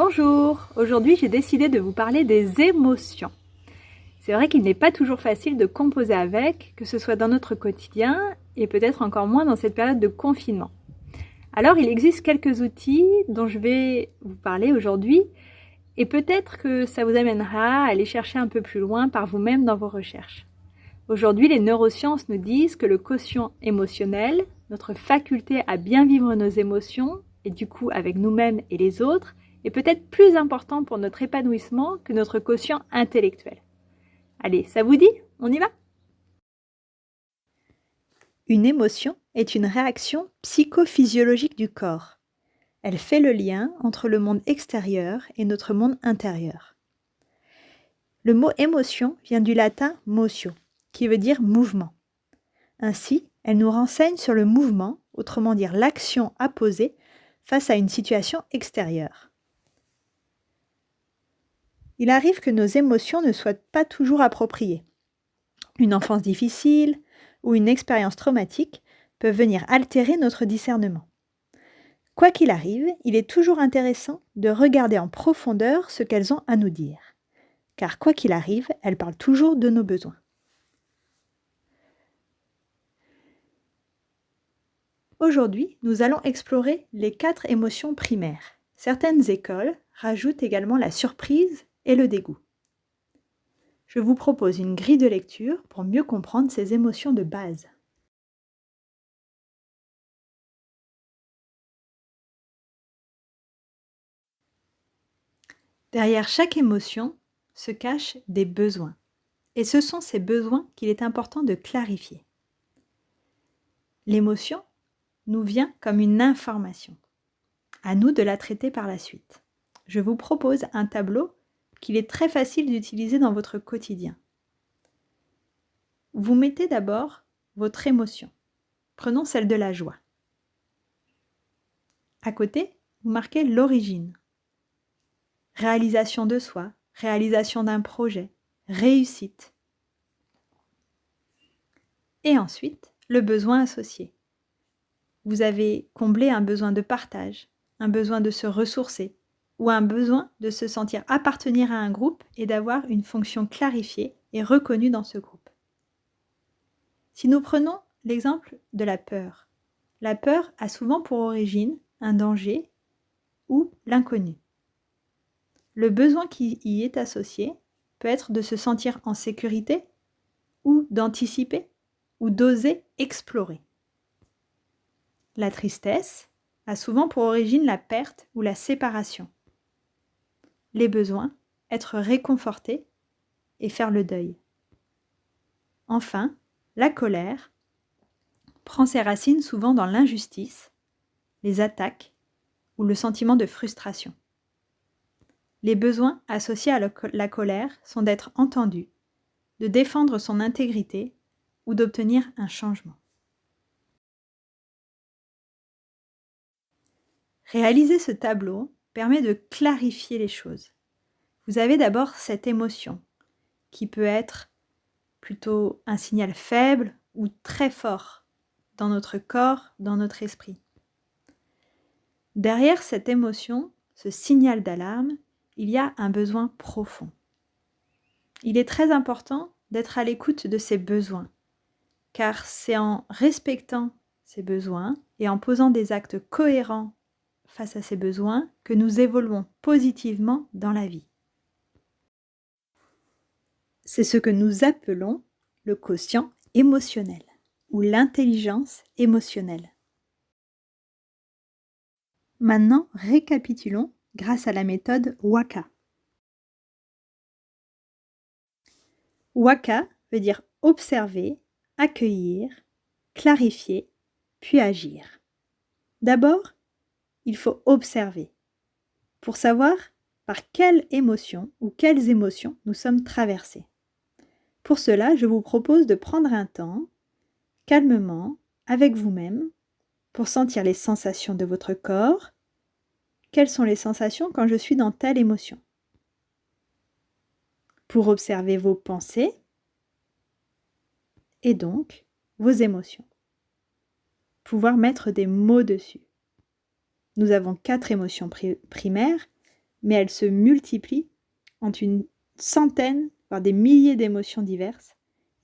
Bonjour, aujourd'hui j'ai décidé de vous parler des émotions. C'est vrai qu'il n'est pas toujours facile de composer avec, que ce soit dans notre quotidien et peut-être encore moins dans cette période de confinement. Alors il existe quelques outils dont je vais vous parler aujourd'hui et peut-être que ça vous amènera à aller chercher un peu plus loin par vous-même dans vos recherches. Aujourd'hui, les neurosciences nous disent que le quotient émotionnel, notre faculté à bien vivre nos émotions, et du coup avec nous-mêmes et les autres, est peut-être plus important pour notre épanouissement que notre quotient intellectuel. Allez, ça vous dit? On y va? Une émotion est une réaction psychophysiologique du corps. Elle fait le lien entre le monde extérieur et notre monde intérieur. Le mot émotion vient du latin motio, qui veut dire mouvement. Ainsi, elle nous renseigne sur le mouvement, autrement dire l'action à poser face à une situation extérieure. Il arrive que nos émotions ne soient pas toujours appropriées. Une enfance difficile ou une expérience traumatique peuvent venir altérer notre discernement. Quoi qu'il arrive, il est toujours intéressant de regarder en profondeur ce qu'elles ont à nous dire. Car quoi qu'il arrive, elles parlent toujours de nos besoins. Aujourd'hui, nous allons explorer les 4 émotions primaires. Certaines écoles rajoutent également la surprise et le dégoût. Je vous propose une grille de lecture pour mieux comprendre ces émotions de base. Derrière chaque émotion se cachent des besoins. Et ce sont ces besoins qu'il est important de clarifier. L'émotion nous vient comme une information. À nous de la traiter par la suite. Je vous propose un tableau qu'il est très facile d'utiliser dans votre quotidien. Vous mettez d'abord votre émotion. Prenons celle de la joie. À côté, vous marquez l'origine. Réalisation de soi, réalisation d'un projet, réussite. Et ensuite, le besoin associé. Vous avez comblé un besoin de partage, un besoin de se ressourcer ou un besoin de se sentir appartenir à un groupe et d'avoir une fonction clarifiée et reconnue dans ce groupe. Si nous prenons l'exemple de la peur a souvent pour origine un danger ou l'inconnu. Le besoin qui y est associé peut être de se sentir en sécurité ou d'anticiper ou d'oser explorer. La tristesse a souvent pour origine la perte ou la séparation. Les besoins, être réconforté et faire le deuil. Enfin, la colère prend ses racines souvent dans l'injustice, les attaques ou le sentiment de frustration. Les besoins associés à la colère sont d'être entendu, de défendre son intégrité ou d'obtenir un changement. Réaliser ce tableau permet de clarifier les choses. Vous avez d'abord cette émotion qui peut être plutôt un signal faible ou très fort dans notre corps, dans notre esprit. Derrière cette émotion, ce signal d'alarme, il y a un besoin profond. Il est très important d'être à l'écoute de ces besoins, car c'est en respectant ces besoins et en posant des actes cohérents face à ces besoins que nous évoluons positivement dans la vie. C'est ce que nous appelons le quotient émotionnel ou l'intelligence émotionnelle. Maintenant, récapitulons grâce à la méthode WAKA. WAKA veut dire observer, accueillir, clarifier, puis agir. D'abord, il faut observer pour savoir par quelle émotion ou quelles émotions nous sommes traversés. Pour cela, je vous propose de prendre un temps, calmement, avec vous-même, pour sentir les sensations de votre corps. Quelles sont les sensations quand je suis dans telle émotion? Pour observer vos pensées et donc vos émotions. Pouvoir mettre des mots dessus. Nous avons 4 émotions primaires, mais elles se multiplient entre une centaine, voire des milliers d'émotions diverses.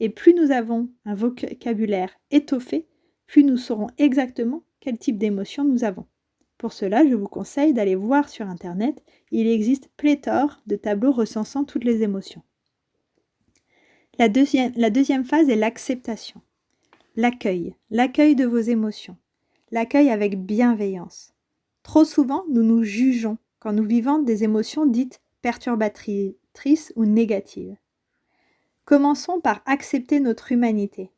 Et plus nous avons un vocabulaire étoffé, plus nous saurons exactement quel type d'émotion nous avons. Pour cela, je vous conseille d'aller voir sur Internet. Il existe pléthore de tableaux recensant toutes les émotions. La deuxième phase est l'acceptation. L'accueil de vos émotions. L'accueil avec bienveillance. Trop souvent, nous nous jugeons quand nous vivons des émotions dites perturbatrices ou négatives. Commençons par accepter notre humanité.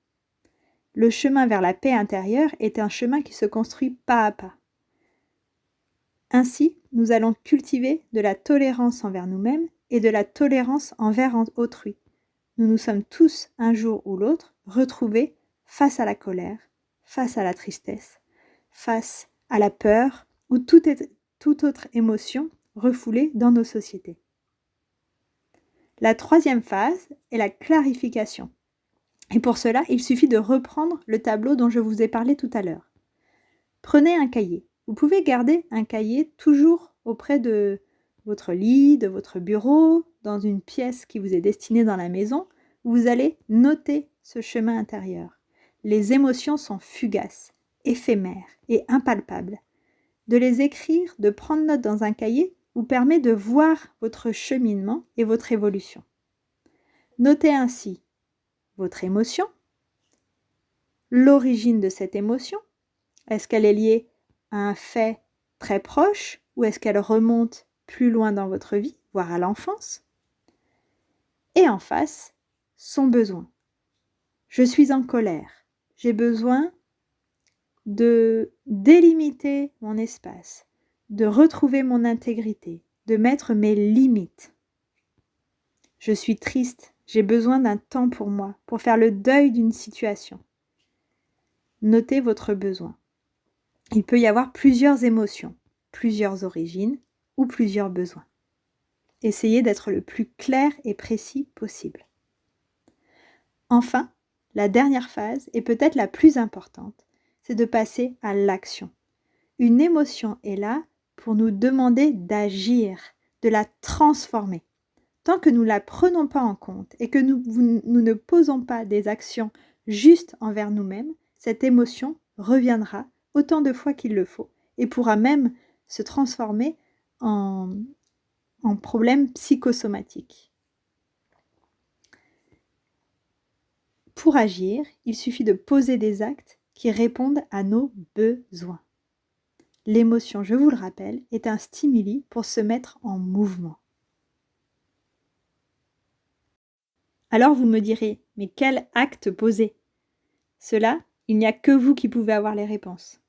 Le chemin vers la paix intérieure est un chemin qui se construit pas à pas. Ainsi, nous allons cultiver de la tolérance envers nous-mêmes et de la tolérance envers autrui. Nous nous sommes tous, un jour ou l'autre, retrouvés face à la colère, face à la tristesse, face à la peur ou toute autre émotion refoulée dans nos sociétés. La troisième phase est la clarification. Et pour cela, il suffit de reprendre le tableau dont je vous ai parlé tout à l'heure. Prenez un cahier. Vous pouvez garder un cahier toujours auprès de votre lit, de votre bureau, dans une pièce qui vous est destinée dans la maison, où vous allez noter ce chemin intérieur. Les émotions sont fugaces, éphémères et impalpables. De les écrire, de prendre note dans un cahier, vous permet de voir votre cheminement et votre évolution. Notez ainsi votre émotion, l'origine de cette émotion. Est-ce qu'elle est liée à un fait très proche ou est-ce qu'elle remonte plus loin dans votre vie, voire à l'enfance? Et en face, son besoin. Je suis en colère. J'ai besoin de délimiter mon espace, de retrouver mon intégrité, de mettre mes limites. Je suis triste. J'ai besoin d'un temps pour moi, pour faire le deuil d'une situation. Notez votre besoin. Il peut y avoir plusieurs émotions, plusieurs origines ou plusieurs besoins. Essayez d'être le plus clair et précis possible. Enfin, la dernière phase, et peut-être la plus importante, c'est de passer à l'action. Une émotion est là pour nous demander d'agir, de la transformer. Tant que nous ne la prenons pas en compte et que nous ne posons pas des actions justes envers nous-mêmes, cette émotion reviendra autant de fois qu'il le faut et pourra même se transformer en problème psychosomatique. Pour agir, il suffit de poser des actes qui répondent à nos besoins. L'émotion, je vous le rappelle, est un stimuli pour se mettre en mouvement. Alors vous me direz, mais quel acte poser? Cela, il n'y a que vous qui pouvez avoir les réponses.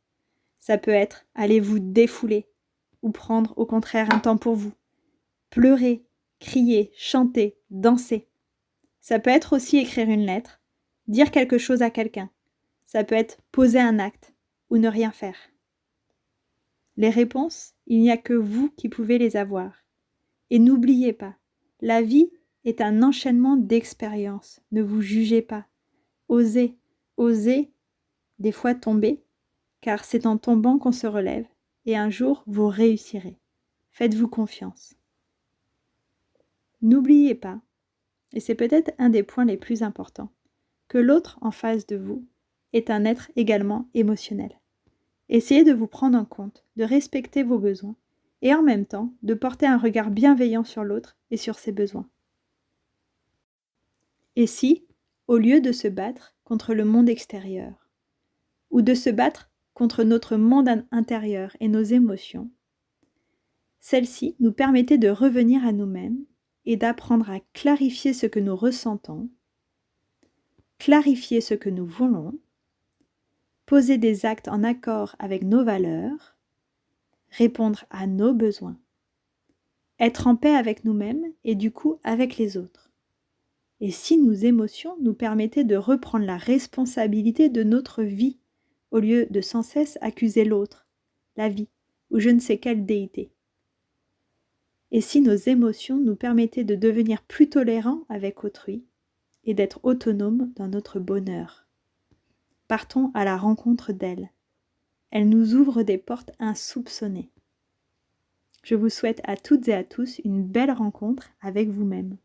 Ça peut être aller vous défouler ou prendre au contraire un temps pour vous. Pleurer, crier, chanter, danser. Ça peut être aussi écrire une lettre, dire quelque chose à quelqu'un. Ça peut être poser un acte ou ne rien faire. Les réponses, il n'y a que vous qui pouvez les avoir. Et n'oubliez pas, la vie est un enchaînement d'expériences. Ne vous jugez pas. Osez, osez des fois tomber, car c'est en tombant qu'on se relève, et un jour vous réussirez. Faites-vous confiance. N'oubliez pas, et c'est peut-être un des points les plus importants, que l'autre en face de vous est un être également émotionnel. Essayez de vous prendre en compte, de respecter vos besoins, et en même temps de porter un regard bienveillant sur l'autre et sur ses besoins. Et si, au lieu de se battre contre le monde extérieur, ou de se battre contre notre monde intérieur et nos émotions, celle-ci nous permettait de revenir à nous-mêmes et d'apprendre à clarifier ce que nous ressentons, clarifier ce que nous voulons, poser des actes en accord avec nos valeurs, répondre à nos besoins, être en paix avec nous-mêmes et du coup avec les autres. Et si nos émotions nous permettaient de reprendre la responsabilité de notre vie, au lieu de sans cesse accuser l'autre, la vie, ou je ne sais quelle déité. Et si nos émotions nous permettaient de devenir plus tolérants avec autrui et d'être autonomes dans notre bonheur. Partons à la rencontre d'elles. Elles nous ouvrent des portes insoupçonnées. Je vous souhaite à toutes et à tous une belle rencontre avec vous-même.